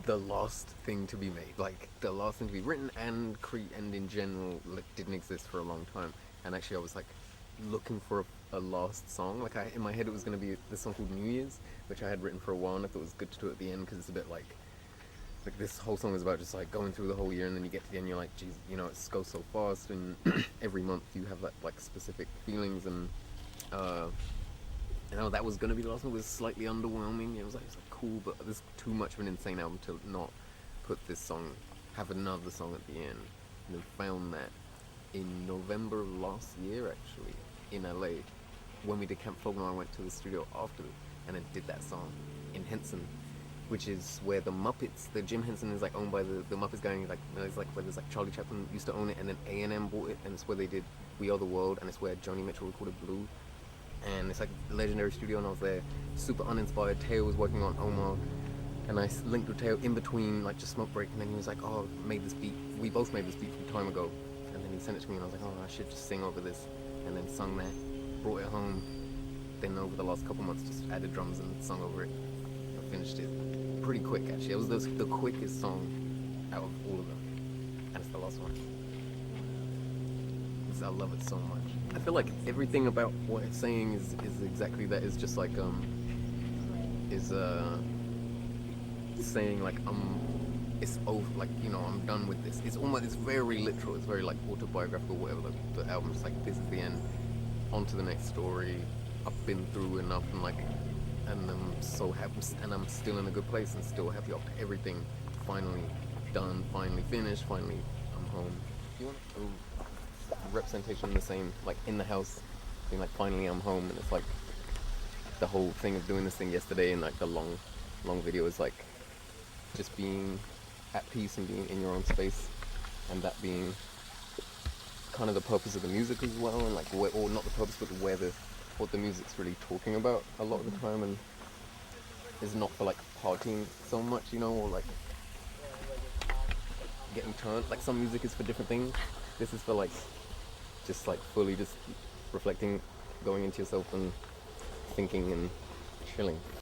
the last thing to be made, like the last thing to be written and in general, like, didn't exist for a long time. And actually, I was like looking for a last song. Like, in my head, it was gonna be this song called New Year's, which I had written for a while, and I thought it was good to do at the end because it's a bit like this whole song is about just like going through the whole year, and then you get to the end, you're like, geez, you know, it goes so fast, and every month you have that like specific feelings, and uh, you know that was gonna be the last one. It was slightly underwhelming. It was like cool, but there's too much of an insane album to not put this song, have another song at the end, and then found that in November last year, actually, in LA, when we did Camp Flognar, I went to the studio after it, and I did that song in Henson, which is where the Muppets, the Jim Henson is like owned by the Muppets guy. Like, it's like where there's like Charlie Chaplin used to own it, and then A&M bought it, and it's where they did We Are the World, and it's where Joni Mitchell recorded Blue, and it's like a legendary studio. And I was there, super uninspired. Teo was working on Omar, and I linked with Teo in between like just smoke break, and then he was like, "Oh, made this beat. We both made this beat some time ago," and then he sent it to me, and I was like, "Oh, I should just sing over this," and then sung that, brought it home. Then over the last couple months, just added drums and sung over it. I finished it pretty quick, actually. It was the quickest song out of all of them, and it's the last one. Because I love it so much. I feel like everything about what it's saying is exactly that. Is just like is saying like it's over, like, you know, I'm done with this. It's very literal. It's very like autobiographical, whatever. Like, the album's like, this is the end. On to the next story. I've been through enough, and like, and I'm so happy, and I'm still in a good place, and still happy after everything. Finally done. Finally finished. Finally, I'm home. You want representation the same, like in the house, being like, finally I'm home, and it's like the whole thing of doing this thing yesterday, and like the long video is like just being at peace and being in your own space, and that being kind of the purpose of the music as well, and like or not the purpose, but what the music's really talking about a lot of the time, and is not for like partying so much, you know, or like getting turned. Like, some music is for different things. This is for like just like fully just reflecting, going into yourself and thinking and chilling.